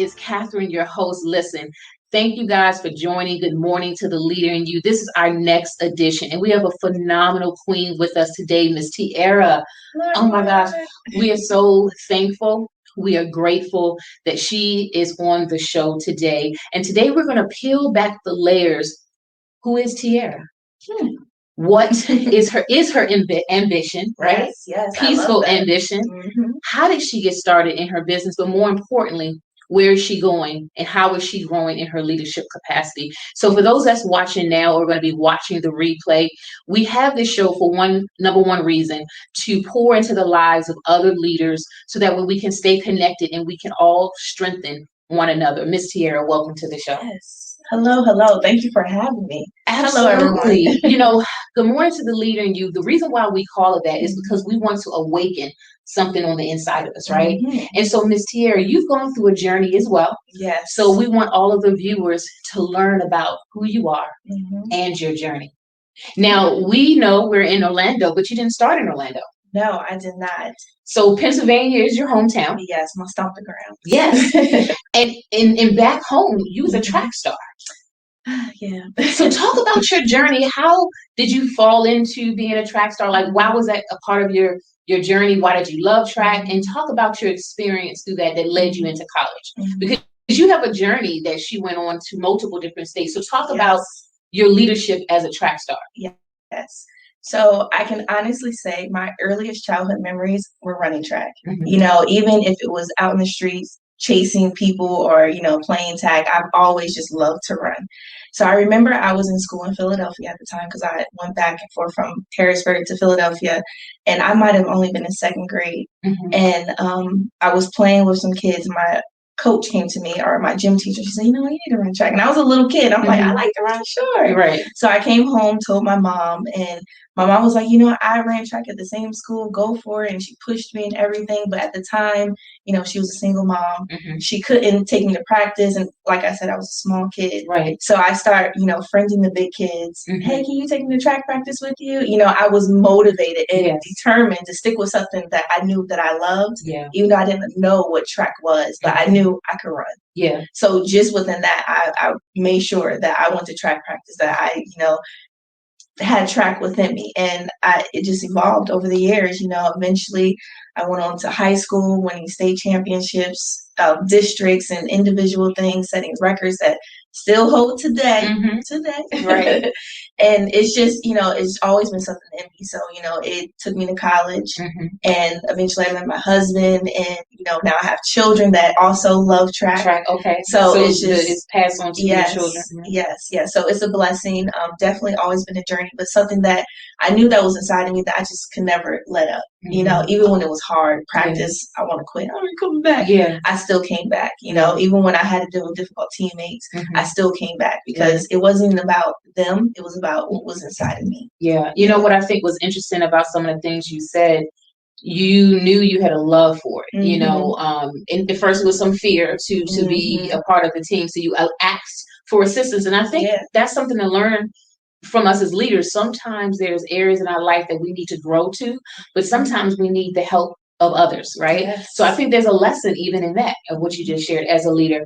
is Catherine, your host. Listen, thank you guys for joining. Good morning to the leader in you. This is our next edition, and we have a phenomenal queen with us today, Miss Tiera. Oh my gosh, we are so thankful. We are grateful that she is on the show today. And today we're going to peel back the layers. Who is Tiera? What is her ambition, right? Yes, yes. Peaceful ambition. How did she get started in her business? But more importantly, where is she going and how is she growing in her leadership capacity? So for those that's watching now or going to be watching the replay, we have this show for number one reason, to pour into the lives of other leaders so that way we can stay connected and we can all strengthen one another. Miss Tiera, welcome to the show. Yes. Hello, hello. Thank you for having me. Absolutely. Hello, everyone. Good morning to the leader in you. The reason why we call it that is because we want to awaken something on the inside of us, right? And so, Miss Tiera, you've gone through a journey as well. Yes. So we want all of the viewers to learn about who you are and your journey. Now, we know we're in Orlando, but you didn't start in Orlando. No, I did not. So Pennsylvania is your hometown. Yes, my stomping ground. Yes. and back home, you was a track star. Yeah. So talk about your journey. How did you fall into being a track star? Like, why was that a part of your journey? Why did you love track? And talk about your experience through that led you into college. Because you have a journey that she went on to multiple different states. So talk about your leadership as a track star. Yes. So I can honestly say my earliest childhood memories were running track. Even if it was out in the streets, chasing people or, playing tag, I've always just loved to run. So I remember I was in school in Philadelphia at the time because I went back and forth from Harrisburg to Philadelphia, and I might have only been in second grade. And I was playing with some kids. My coach came to me, or my gym teacher, she said, you need to run track. And I was a little kid. I'm like, I like to run, sure. Right. So I came home, told my mom, and my mom was like, I ran track at the same school, go for it. And she pushed me and everything. But at the time, she was a single mom. She couldn't take me to practice. And like I said, I was a small kid. Right. So I start, friending the big kids. Hey, can you take me to track practice with you? I was motivated and determined to stick with something that I knew that I loved. Yeah. Even though I didn't know what track was, but I knew I could run. Yeah. So just within that, I made sure that I went to track practice, that I, had track within me, and it just evolved over the years. Eventually I went on to high school, winning state championships, districts, and individual things, setting records that still hold today. Right. And it's just, it's always been something in me. So, it took me to college, and eventually I met my husband, and, now I have children that also love track. Okay. So it's just, it's passed on to your children. Yes. So it's a blessing. Definitely always been a journey, but something that I knew that was inside of me that I just could never let up. Even when it was hard, practice, I want to quit. I'm coming back. Yeah. I still came back. Even when I had to deal with difficult teammates, I still came back because it wasn't even about them. It was about what was inside of me. Yeah. What I think was interesting about some of the things you said, you knew you had a love for it, and at first it was some fear to be a part of the team. So you asked for assistance. And I think that's something to learn from us as leaders. Sometimes there's areas in our life that we need to grow to, but sometimes we need the help of others, right? Yes. So I think there's a lesson even in that of what you just shared as a leader.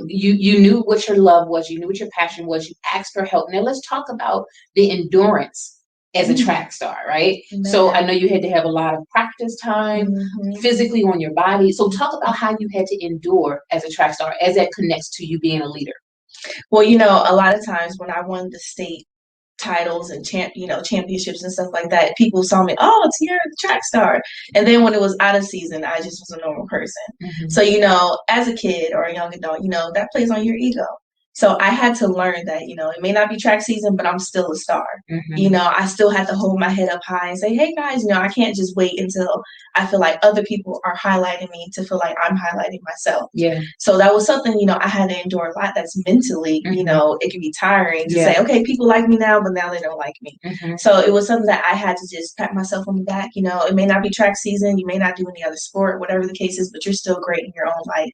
You knew what your love was, you knew what your passion was, you asked for help. Now let's talk about the endurance as a track star, right? So I know you had to have a lot of practice time physically on your body. So talk about how you had to endure as a track star, as that connects to you being a leader. Well, a lot of times when I won the state titles and championships and stuff like that, people saw me, oh, Tiera, the track star. And then when it was out of season, I just was a normal person. So, as a kid or a young adult, that plays on your ego. So I had to learn that, it may not be track season, but I'm still a star. I still had to hold my head up high and say, hey guys, I can't just wait until I feel like other people are highlighting me to feel like I'm highlighting myself. Yeah. So that was something, I had to endure a lot. That's mentally, it can be tiring to say, okay, people like me now, but now they don't like me. So it was something that I had to just pat myself on the back. It may not be track season, you may not do any other sport, whatever the case is, but you're still great in your own life.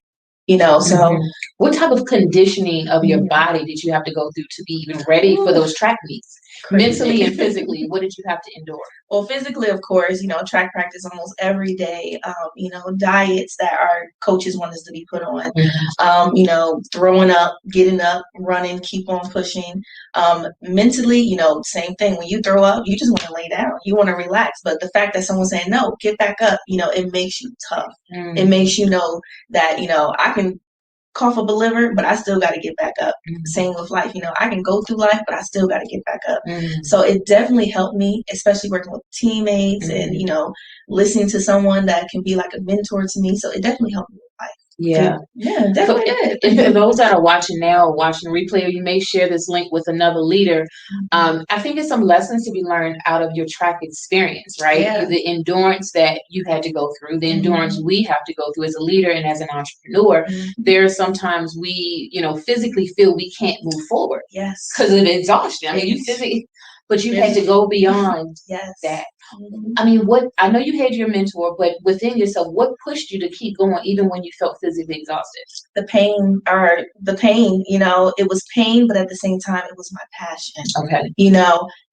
So what type of conditioning of your Mhm. body did you have to go through to be even ready for those track meets? Crazy. Mentally and physically, what did you have to endure? Well, physically, of course, track practice almost every day. Diets that our coaches want us to be put on. Throwing up, getting up, running, keep on pushing. Mentally, same thing. When you throw up, you just want to lay down. You want to relax. But the fact that someone's saying, no, get back up, it makes you tough. It makes you know that, I can cough up a liver, but I still got to get back up. Same with life. I can go through life, but I still got to get back up. So it definitely helped me, especially working with teammates and, listening to someone that can be like a mentor to me. So it definitely helped me with life. Yeah. Yeah, definitely did. And for those that are watching now or watching replay, or you may share this link with another leader, I think it's some lessons to be learned out of your track experience, right? Yeah. The endurance that you had to go through, the endurance we have to go through as a leader and as an entrepreneur. There are sometimes we, physically feel we can't move forward. Yes. Because of exhaustion. I mean, you physically, but you had to go beyond that. I mean, I know you had your mentor, but within yourself, what pushed you to keep going even when you felt physically exhausted? The pain, it was pain, but at the same time, it was my passion. Okay.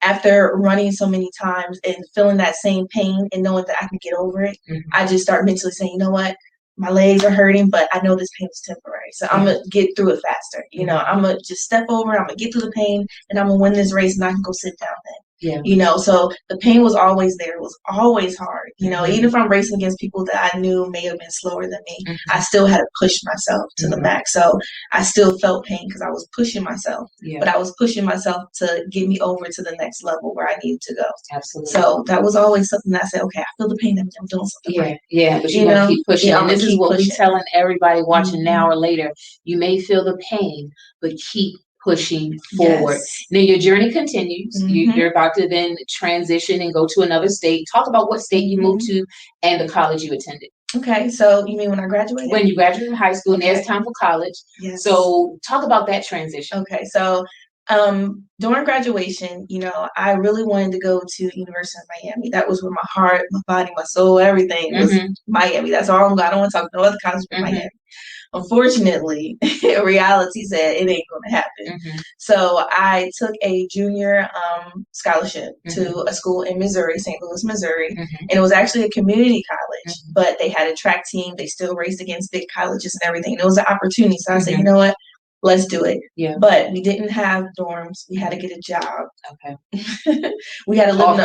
After running so many times and feeling that same pain and knowing that I can get over it, I just start mentally saying, you know what? My legs are hurting, but I know this pain is temporary. So I'm going to get through it faster. I'm going to just step over, I'm going to get through the pain, and I'm going to win this race, and I can go sit down then. Yeah. So the pain was always there. It was always hard. Even if I'm racing against people that I knew may have been slower than me, I still had to push myself to the max. So I still felt pain because I was pushing myself, but I was pushing myself to get me over to the next level where I needed to go. Absolutely. So that was always something that I said, okay, I feel the pain. I'm doing something right. Yeah, but you're going to keep pushing. Yeah, and this is what we're telling everybody watching now or later. You may feel the pain, but keep pushing forward. Now your journey continues. You're about to then transition and go to another state. Talk about what state you moved to and the college you attended. Okay, so you mean when I graduated? When you graduated from high school, and there's time for college. Yes. So talk about that transition. Okay, so during graduation, I really wanted to go to University of Miami. That was where my heart, my body, my soul, everything was Miami. That's all I don't want to talk no other college but Miami. Unfortunately, reality said it ain't going to happen. So I took a junior scholarship to a school in Missouri, St. Louis, Missouri. And it was actually a community college, but they had a track team. They still raced against big colleges and everything. And it was an opportunity. So I said, you know what? Let's do it. Yeah. But we didn't have dorms. We had to get a job. Okay. We had to live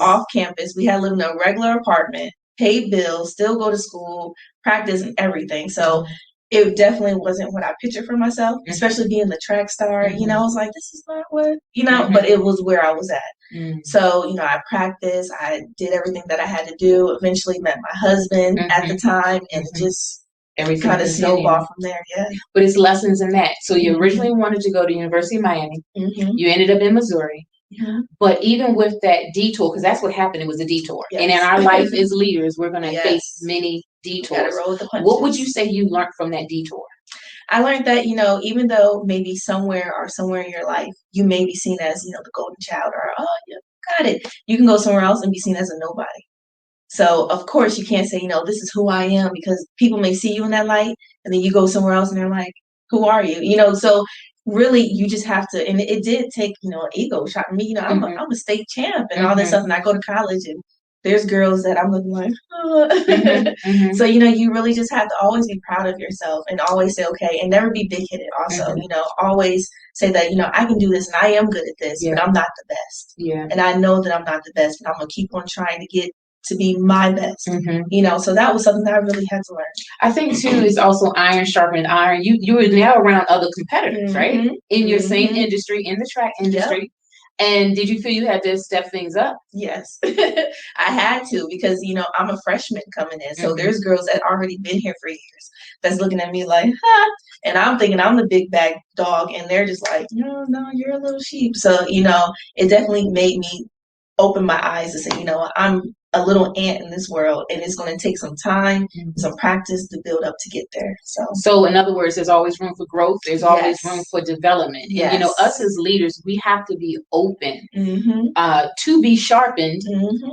off campus. We had to live in a regular apartment, pay bills, still go to school, practice and everything. So it definitely wasn't what I pictured for myself, especially being the track star. I was like, this is not what, but it was where I was at. So, I practiced, I did everything that I had to do, eventually met my husband at the time, and it just kind of snowballed from there. Yeah. But it's lessons in that. So you originally wanted to go to University of Miami. You ended up in Missouri. But even with that detour, because that's what happened, it was a detour. Yes. And in our life as leaders, we're going to face many detours. What would you say you learned from that detour? I learned that, even though maybe somewhere in your life, you may be seen as, the golden child or, oh, you got it. You can go somewhere else and be seen as a nobody. So, of course, you can't say, this is who I am, because people may see you in that light, and then you go somewhere else and they're like, who are you? So really, you just have to, and it did take, an ego shot in me. I'm a state champ and all this stuff, and I go to college, and there's girls that I'm looking like, oh. So, you really just have to always be proud of yourself and always say, okay, and never be big-headed also, always say that, I can do this and I am good at this, but I'm not the best. Yeah. And I know that I'm not the best, but I'm going to keep on trying to get to be my best, so that was something that I really had to learn. I think too is also iron sharpened iron. You were now around other competitors, right? In your same industry, in the track industry. Yep. And did you feel you had to step things up? Yes, I had to, because, I'm a freshman coming in. So there's girls that already been here for years that's looking at me like, ha. And I'm thinking I'm the big bag dog. And they're just like, no, you're a little sheep. So, it definitely made me open my eyes to say, I'm a little ant in this world, and it's going to take some time, some practice to build up to get there. So in other words, there's always room for growth. There's always room for development. Yes. And, us as leaders, we have to be open to be sharpened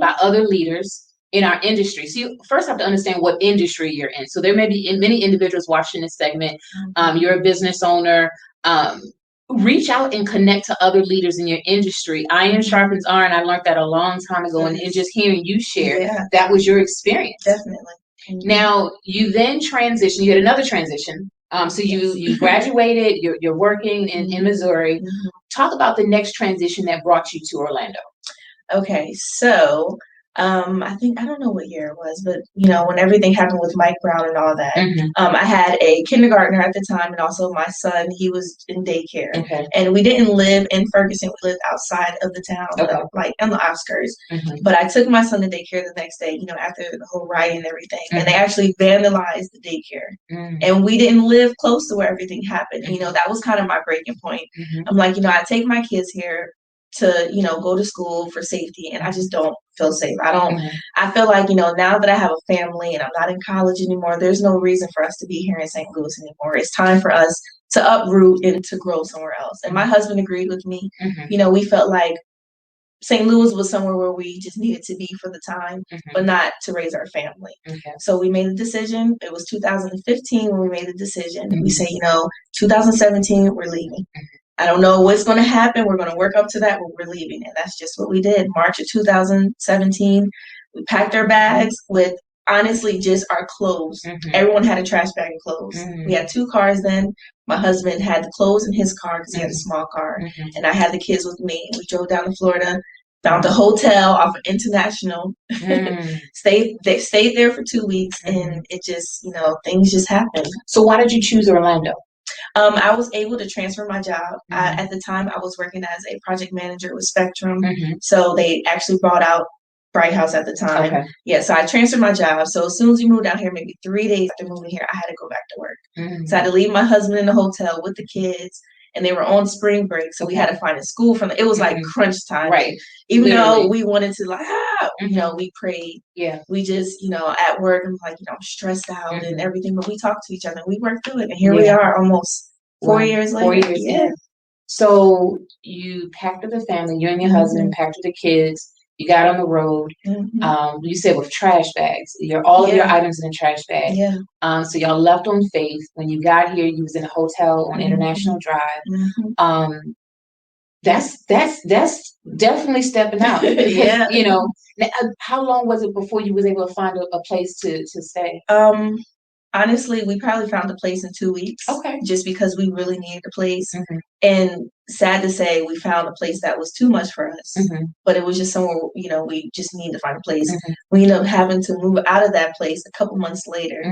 by other leaders in our industry. So you first have to understand what industry you're in. So there may be many individuals watching this segment. You're a business owner. Reach out and connect to other leaders in your industry. Iron sharpens iron. I learned that a long time ago, and just hearing you share, that was your experience. Definitely. Now you then transition. You had another transition. So you graduated. You're working in Missouri. Talk about the next transition that brought you to Orlando. Okay, so I think I don't know what year it was, but when everything happened with Mike Brown and all that, I had a kindergartner at the time, and also my son. He was in daycare, and we didn't live in Ferguson. We lived outside of the town, like on the outskirts. But I took my son to daycare the next day. After the whole riot and everything, and they actually vandalized the daycare, and we didn't live close to where everything happened. That was kind of my breaking point. I'm like, I take my kids here to go to school for safety, and I just don't feel safe. I feel like now that I have a family and I'm not in college anymore, there's no reason for us to be here in St. Louis anymore. It's time for us to uproot and to grow somewhere else. And my husband agreed with me. We felt like St. Louis was somewhere where we just needed to be for the time, but not to raise our family. So we made the decision. It was 2015 when we made the decision. We say 2017 we're leaving. I don't know what's going to happen. We're going to work up to that, but we're leaving. And that's just what we did. March of 2017, we packed our bags with, honestly, just our clothes. Everyone had a trash bag of clothes. We had 2 cars then. My husband had the clothes in his car because he had a small car. And I had the kids with me. We drove down to Florida, found a hotel off of International, stayed there for 2 weeks, and it just, things just happened. So why did you choose Orlando? I was able to transfer my job. At the time, I was working as a project manager with Spectrum. So they actually brought out Bright House at the time. Yeah, so I transferred my job. So as soon as we moved out here, maybe 3 days after moving here, I had to go back to work. So I had to leave my husband in the hotel with the kids, and they were on spring break. So we had to find a school from it was like crunch time. Right. Even though we wanted to we prayed. Yeah. We just, at work, I'm like, I'm stressed out and everything, but we talked to each other and we worked through it. And here we are almost 4 years later. 4 years. Yeah. So you packed with the family, you and your husband packed with the kids. You got on the road. You said with trash bags. All of your items in a trash bag. Yeah. So y'all left on faith. When you got here, you was in a hotel on International Drive. That's definitely stepping out. Yeah. How long was it before you was able to find a place to stay? Honestly, we probably found a place in 2 weeks. Okay. Just because we really needed a place. And sad to say, we found a place that was too much for us. But it was just somewhere, we just needed to find a place. We ended up having to move out of that place a couple months later,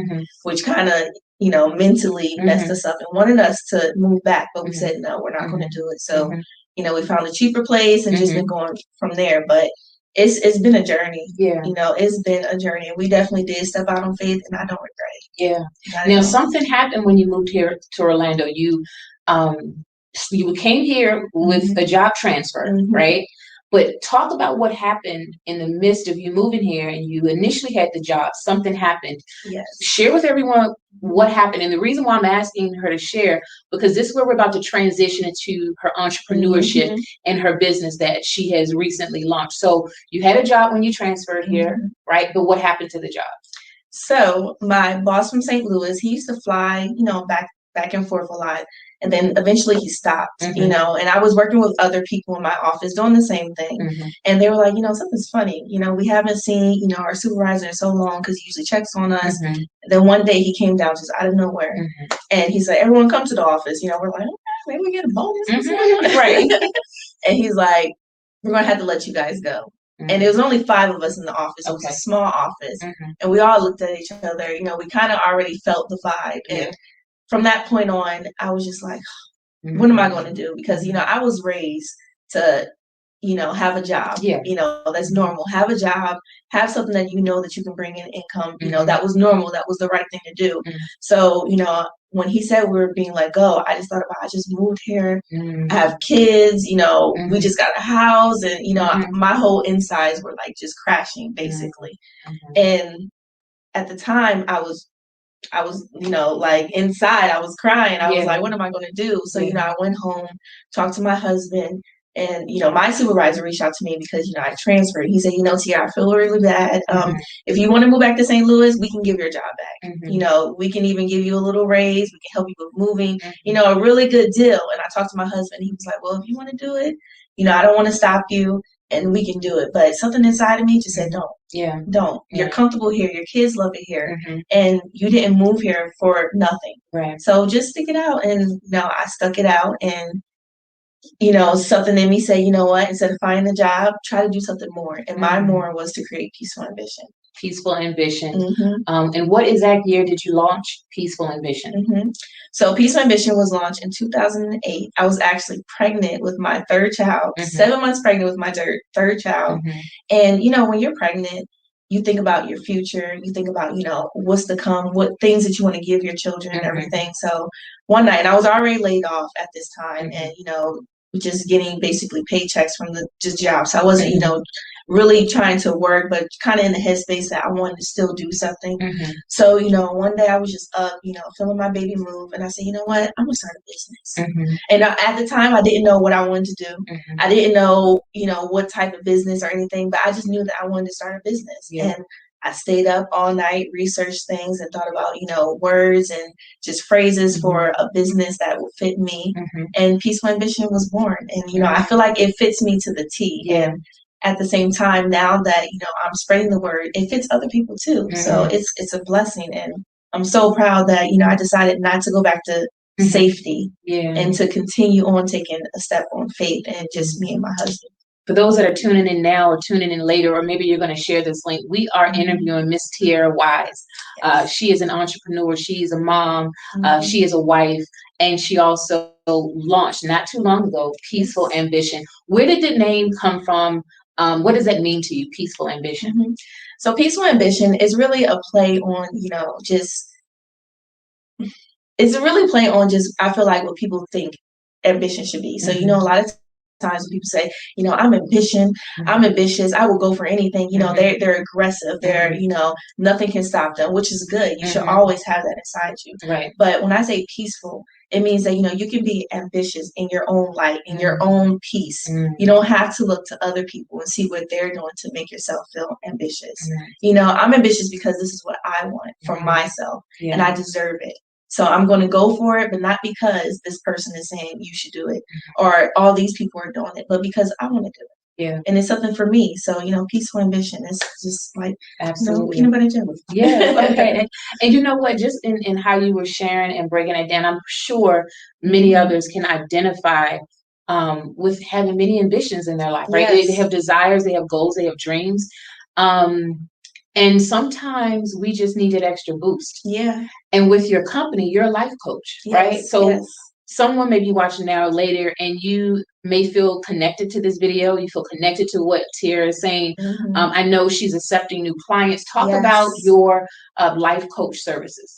which kind of, mentally messed us up and wanted us to move back. But we said, no, we're not going to do it. So, we found a cheaper place and just been going from there. But it's been a journey. Yeah. It's been a journey. And we definitely did step out on faith, and I don't regret it. Yeah. Now, something happened when you moved here to Orlando. You came here with a job transfer, right? But talk about what happened in the midst of you moving here, and you initially had the job. Something happened. Yes. Share with everyone what happened. And the reason why I'm asking her to share, because this is where we're about to transition into her entrepreneurship and her business that she has recently launched. So you had a job when you transferred here, right? But what happened to the job? So my boss from St. Louis, he used to fly, back and forth a lot. And then eventually he stopped, and I was working with other people in my office doing the same thing. And they were like, something's funny. We haven't seen, our supervisor in so long because he usually checks on us. Then one day he came down just out of nowhere. And he's like, everyone come to the office. We're like, okay, maybe we get a bonus. Right. And he's like, we're going to have to let you guys go. And there was only 5 of us in the office. It was a small office. And we all looked at each other. We kind of already felt the vibe. And from that point on, I was just like, what am I going to do? Because, I was raised to, have a job. Yeah. That's normal. Have a job, have something that that you can bring in income. That was normal. That was the right thing to do. So, when he said we were being let go, I just thought about, I just moved here. I have kids, we just got a house, and, my whole insides were like just crashing basically. And at the time I was, like inside, I was crying. I was like, what am I going to do? So, I went home, talked to my husband, And, my supervisor reached out to me because, I transferred. He said, Tiera, I feel really bad. If you want to move back to St. Louis, we can give your job back. We can even give you a little raise. We can help you with moving, a really good deal. And I talked to my husband. He was like, well, if you want to do it, I don't want to stop you and we can do it. But something inside of me just said, don't. Yeah. Don't. You're comfortable here. Your kids love it here. And you didn't move here for nothing. Right. So just stick it out. And, I stuck it out. And, something in me said, you know what, instead of finding the job, try to do something more. And my more was to create Peaceful Ambition. Peaceful Ambition. And what exact year did you launch Peaceful Ambition? So Peaceful Ambition was launched in 2008. I was actually pregnant with my third child, 7 months pregnant with my third child. And, when you're pregnant, you think about your future. You think about, what's to come, what things that you want to give your children and everything. So one night, and I was already laid off at this time, and, just getting basically paychecks from the just jobs. So I wasn't, really trying to work, but kind of in the headspace that I wanted to still do something. So, one day I was just up, feeling my baby move. And I said, you know what, I'm going to start a business. And at the time, I didn't know what I wanted to do. I didn't know, what type of business or anything, but I just knew that I wanted to start a business. And I stayed up all night, researched things and thought about, words and just phrases for a business that would fit me. And Peaceful Ambition was born. And, I feel like it fits me to the T. And at the same time, now that, I'm spreading the word, it fits other people too. So it's a blessing. And I'm so proud that, I decided not to go back to safety and to continue on taking a step on faith and just me and my husband. For those that are tuning in now or tuning in later, or maybe you're going to share this link, we are interviewing Miss Tiera Wise. She is an entrepreneur. She is a mom. She is a wife. And she also launched not too long ago, Peaceful Ambition. Where did the name come from? What does that mean to you, Peaceful Ambition? So Peaceful Ambition is really a play on, it's a really play on just, I feel like what people think ambition should be. So, a lot of times when people say, I'm ambitious, I will go for anything, they're aggressive, they're, nothing can stop them, which is good. You should always have that inside you. Right. But when I say peaceful, it means that, you can be ambitious in your own light, in your own peace. You don't have to look to other people and see what they're doing to make yourself feel ambitious. I'm ambitious because this is what I want for myself and I deserve it. So I'm going to go for it, but not because this person is saying you should do it or all these people are doing it, but because I want to do it. Yeah. And it's something for me. So, Peaceful Ambition is just like, peanut butter and jelly. Yeah. Okay. And you know what, just in how you were sharing and breaking it down, I'm sure many others can identify with having many ambitions in their life, right? Yes. They have desires, they have goals, they have dreams. And sometimes we just need that extra boost. Yeah. And with your company, you're a life coach, right? So someone may be watching now or later and you may feel connected to this video. You feel connected to what Tiera is saying. I know she's accepting new clients. Talk about your life coach services.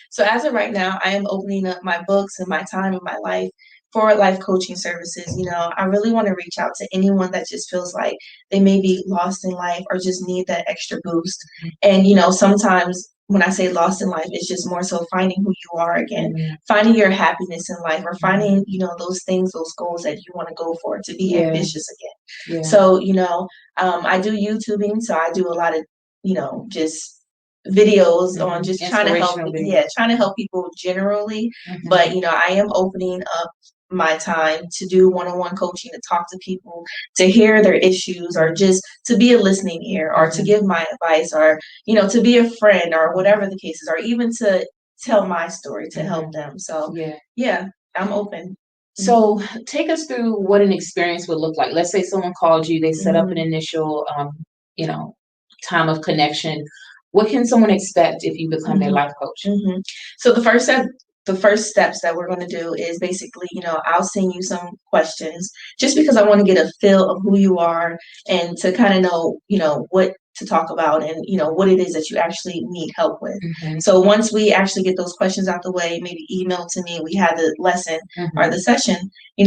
So as of right now, I am opening up my books and my time in my life for life coaching services. I really want to reach out to anyone that just feels like they may be lost in life or just need that extra boost. And, sometimes when I say lost in life, it's just more so finding who you are again, finding your happiness in life or finding, those things, those goals that you want to go for to be ambitious again. So, I do YouTubing. So I do a lot of, just videos on just trying to help people generally. But, I am opening up my time to do one-on-one coaching, to talk to people, to hear their issues, or just to be a listening ear, or to give my advice, or to be a friend, or whatever the case is, or even to tell my story to help them. So I'm open. So take us through what an experience would look like. Let's say someone called you, they set up an initial time of connection. What can someone expect if you become their life coach? So the first steps that we're going to do is basically, I'll send you some questions just because I want to get a feel of who you are and to kind of know, what to talk about and, what it is that you actually need help with. So once we actually get those questions out the way, maybe email to me, we have the lesson or the session,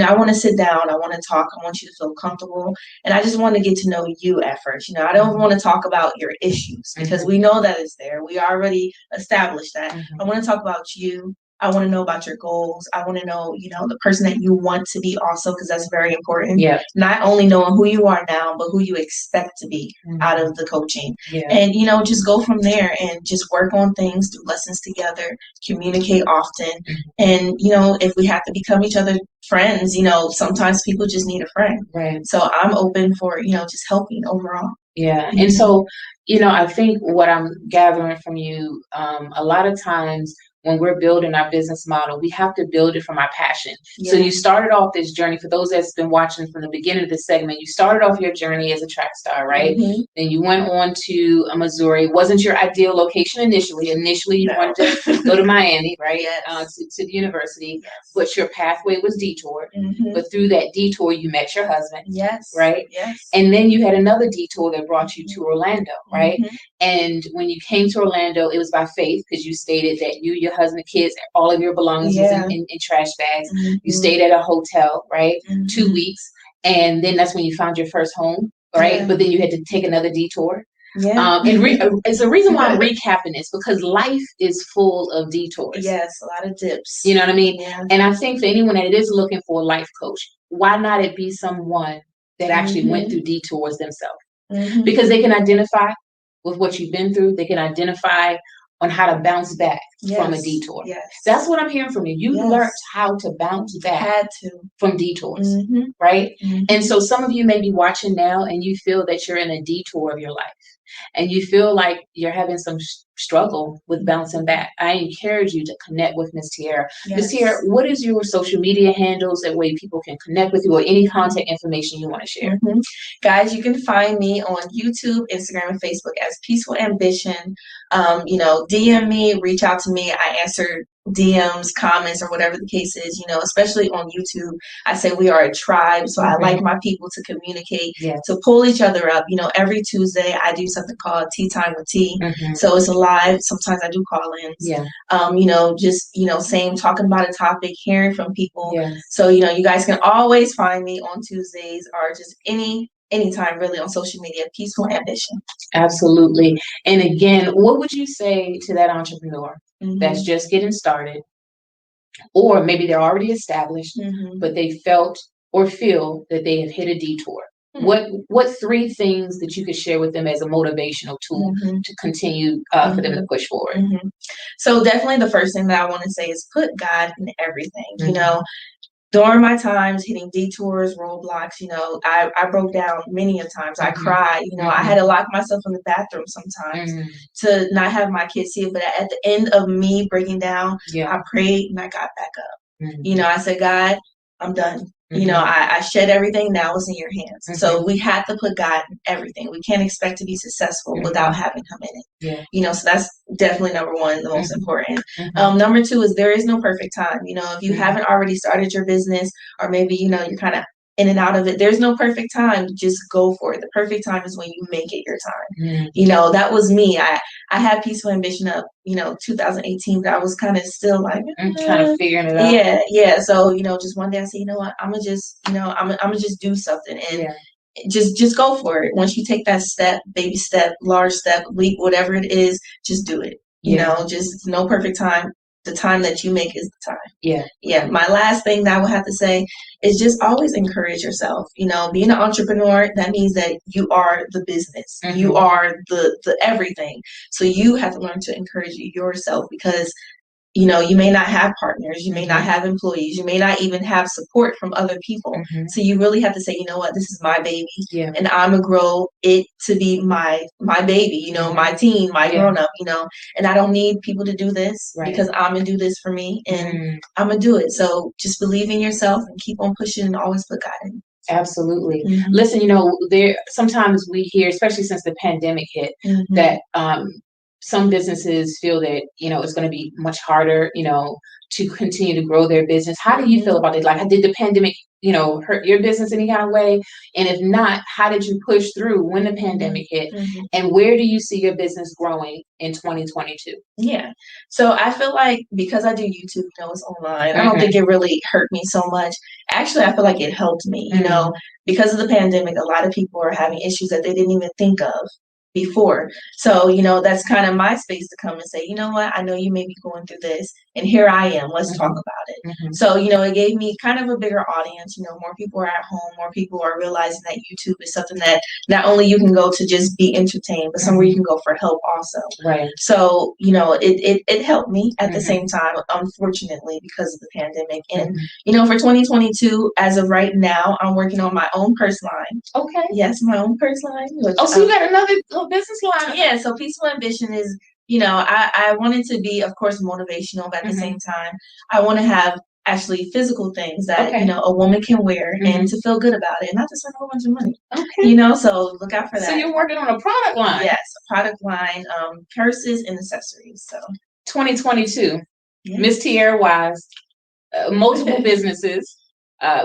I want to sit down, I want to talk, I want you to feel comfortable. And I just want to get to know you at first. I don't want to talk about your issues because we know that it's there. We already established that. I want to talk about you. I want to know about your goals. I want to know, the person that you want to be also, because that's very important. Yeah. Not only knowing who you are now, but who you expect to be out of the coaching. Yeah. And, just go from there and just work on things, do lessons together, communicate often. And, if we have to become each other's friends, sometimes people just need a friend. Right. So I'm open for, just helping overall. Yeah. And so, I think what I'm gathering from you, a lot of times when we're building our business model, we have to build it from our passion. Yeah. So you started off this journey, for those that's been watching from the beginning of the segment, you started off your journey as a track star, right? Mm-hmm. Then you went on to Missouri. It wasn't your ideal location initially. Initially, you wanted to go to Miami, right? Yes. To the university. Yes. But your pathway was detoured. Mm-hmm. But through that detour, you met your husband. Yes. Right? Yes. And then you had another detour that brought you to Orlando, right? Mm-hmm. And when you came to Orlando, it was by faith, because you stated that you, your husband, kids, all of your belongings was in trash bags. Mm-hmm. You stayed at a hotel, right? Mm-hmm. 2 weeks. And then that's when you found your first home, right? Yeah. But then you had to take another detour. Yeah. It's a reason why I'm recapping this, because life is full of detours. Yes, a lot of dips. You know what I mean? Yeah. And I think for anyone that is looking for a life coach, why not it be someone that actually went through detours themselves? Mm-hmm. Because they can identify with what you've been through. They can identify on how to bounce back from a detour. Yes. That's what I'm hearing from you. You learned how to bounce back from detours, right? Mm-hmm. And so some of you may be watching now and you feel that you're in a detour of your life and you feel like you're having some struggle with bouncing back. I encourage you to connect with Ms. Tiera. Ms. Tiera, what is your social media handles, that way people can connect with you, or any contact information you want to share? Mm-hmm. Guys, you can find me on YouTube, Instagram, and Facebook as Peaceful Ambition. DM me, reach out to me. I answer DMs, comments, or whatever the case is, especially on YouTube. I say we are a tribe, so I like my people to communicate, to pull each other up. Every Tuesday I do something called Tea Time with Tea. So it's a live. Sometimes I do call-ins. Yeah. Talking about a topic, hearing from people. Yes. So, you guys can always find me on Tuesdays, or just anytime really on social media, Peaceful Ambition. Absolutely. And again, what would you say to that entrepreneur that's just getting started, or maybe they're already established, but they felt or feel that they have hit a detour? What 3 things that you could share with them as a motivational tool to continue for them to push forward? So definitely the first thing that I want to say is put God in everything. During my times hitting detours, roadblocks, I broke down many a times. I cried, I had to lock myself in the bathroom sometimes to not have my kids see it. But at the end of me breaking down, I prayed and I got back up. I said, God, I'm done. I shed everything. Now it's in your hands. So we have to put God in everything. We can't expect to be successful without having him in it. Yeah. So that's definitely number one, the most important. Number 2 is there is no perfect time. If you haven't already started your business, or maybe, you're kind of in and out of it, there's no perfect time. Just go for it. The perfect time is when you make it your time. That was me. I had Peaceful Ambition up, 2018, but I was kind of still like kind of figuring it out. Yeah. So, just one day I said, you know what, I'm gonna just, I'm gonna just do something, and just go for it. Once you take that step, baby step, large step, leap, whatever it is, just do it. Just no perfect time. The time that you make is the time. Yeah. My last thing that I would have to say is just always encourage yourself. Being an entrepreneur, that means that you are the business. You are the everything. So you have to learn to encourage yourself, because you may not have partners, you may not have employees, you may not even have support from other people. So you really have to say, you know what, this is my baby, and I'm gonna grow it to be my baby, my teen, my grown up, and I don't need people to do this, because I'm gonna do this for me, and I'm gonna do it. So just believe in yourself and keep on pushing, and always put God in. Absolutely. Listen, there sometimes we hear, especially since the pandemic hit, that some businesses feel that, it's going to be much harder, to continue to grow their business. How do you feel about it? Like, did the pandemic, hurt your business any kind of way? And if not, how did you push through when the pandemic hit? And where do you see your business growing in 2022? Yeah. So I feel like, because I do YouTube, it's online, I don't think it really hurt me so much. Actually, I feel like it helped me, because of the pandemic, a lot of people are having issues that they didn't even think of. before. So, that's kind of my space to come and say, you know what, I know you may be going through this, and here I am. Let's talk about it. So, it gave me kind of a bigger audience. More people are at home, more people are realizing that YouTube is something that not only you can go to just be entertained, but somewhere you can go for help also. Right. So, it helped me at the same time, unfortunately, because of the pandemic. And, for 2022, as of right now, I'm working on my own purse line. Okay. Yes, my own purse line. So you got another business line? Yeah. So Peaceful Ambition is, I want it to be, of course, motional, but at the same time, I want to have actually physical things that, a woman can wear and to feel good about it, and not to spend a whole bunch of money. Okay. So look out for that. So you're working on a product line? Yes, a product line, purses and accessories. So 2022, Miss Tiera Wise, multiple businesses.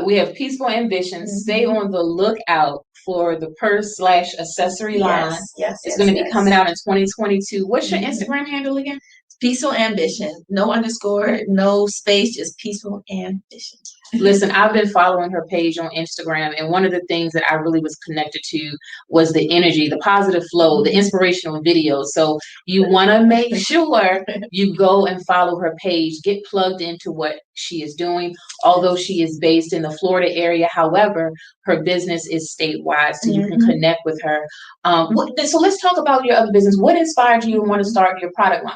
We have Peaceful Ambitions. Stay on the lookout for the purse/accessory line. Yes. It's going to be coming out in 2022. What's your Instagram handle again? Peaceful Ambition. No underscore, no space, just Peaceful Ambition. Listen, I've been following her page on Instagram, and one of the things that I really was connected to was the energy, the positive flow, the inspirational videos. So you want to make sure you go and follow her page, get plugged into what she is doing. Although she is based in the Florida area, however, her business is statewide, so you can connect with her. So let's talk about your other business. What inspired you to want to start your product line?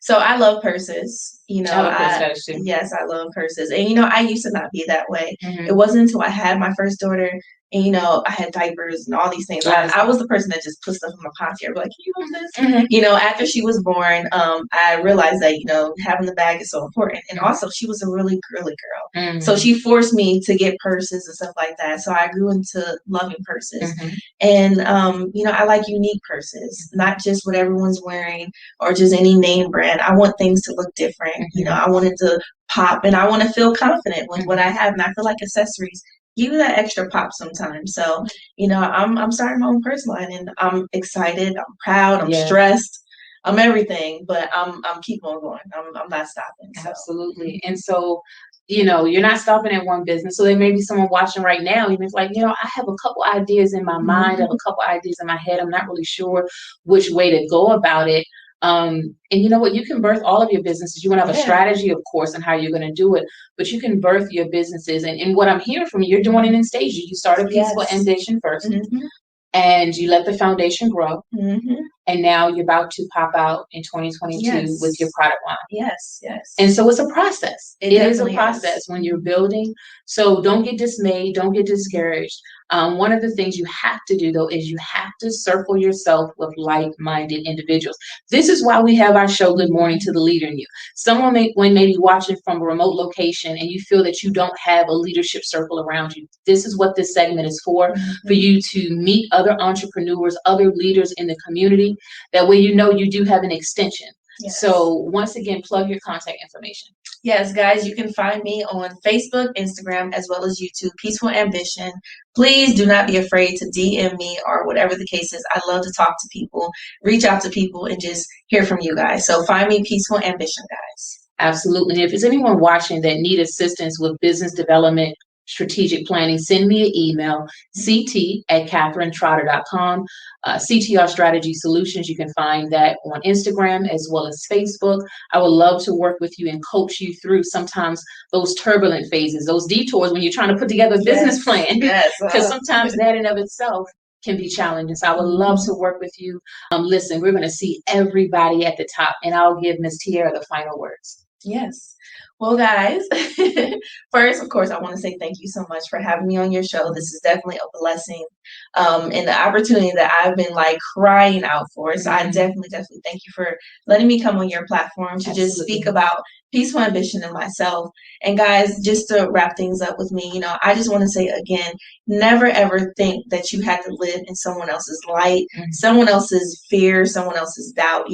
So I love purses. I love purses too. Yes, I love purses. And I used to not be that way. It wasn't until I had my first daughter and I had diapers and all these things. I was the person that just put stuff in my pocket. I'd be like, can you hold this? After she was born, I realized that, having the bag is so important. And also she was a really girly girl. So she forced me to get purses and stuff like that. So I grew into loving purses. And I like unique purses, not just what everyone's wearing or just any name brand. I want things to look different. I want it to pop, and I want to feel confident with what I have. And I feel like accessories give you that extra pop sometimes. So, I'm starting my own purse line, and I'm excited. I'm proud. I'm stressed. I'm everything, but I'm keep on going. I'm not stopping. So. Absolutely. And so, you're not stopping at one business. So there may be someone watching right now, even it's like, I have a couple ideas in my mind. I have a couple ideas in my head. I'm not really sure which way to go about it. And you know what? You can birth all of your businesses. You want to have a strategy, of course, on how you're going to do it, but you can birth your businesses. And what I'm hearing from you, you're doing it in stages. You started Peaceful Ambition first, and you let the foundation grow. And now you're about to pop out in 2022 with your product line. Yes. And so it's a process. It is a process when you're building. So don't get dismayed. Don't get discouraged. One of the things you have to do, though, is you have to circle yourself with like-minded individuals. This is why we have our show, Good Morning to the Leader in You. Someone may be watching from a remote location and you feel that you don't have a leadership circle around you. This is what this segment is for you to meet other entrepreneurs, other leaders in the community. That way you do have an extension. So once again, plug your contact information. Yes, guys, you can find me on Facebook, Instagram, as well as YouTube, Peaceful Ambition. Please do not be afraid to DM me or whatever the case is. I love to talk to people, reach out to people, and just hear from you guys. So find me Peaceful Ambition, guys. Absolutely. And if there's anyone watching that need assistance with business development, strategic planning, send me an email, ct@catherinetrotter.com. CTR Strategy Solutions, you can find that on Instagram as well as Facebook. I would love to work with you and coach you through sometimes those turbulent phases, those detours when you're trying to put together a business plan. Because sometimes that in of itself can be challenging. So I would love to work with you. Listen, we're going to see everybody at the top, and I'll give Ms. Tiera the final words. Yes. Well, guys, first, of course, I want to say thank you so much for having me on your show. This is definitely a blessing and the opportunity that I've been crying out for. So I definitely thank you for letting me come on your platform to just speak about Peaceful Ambition and myself. And guys, just to wrap things up with me, I just want to say again, never ever think that you have to live in someone else's light, someone else's fear, someone else's doubt.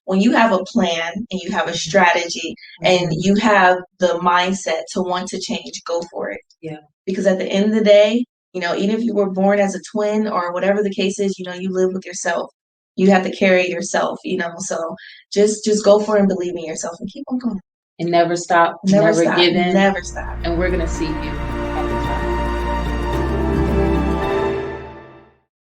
When you have a plan and you have a strategy and you have the mindset to want to change, go for it. Because at the end of the day, even if you were born as a twin or whatever the case is, you live with yourself. You have to carry yourself, so just go for it and believe in yourself and keep on going. And never stop, never stop, give in. Never stop. And we're going to see you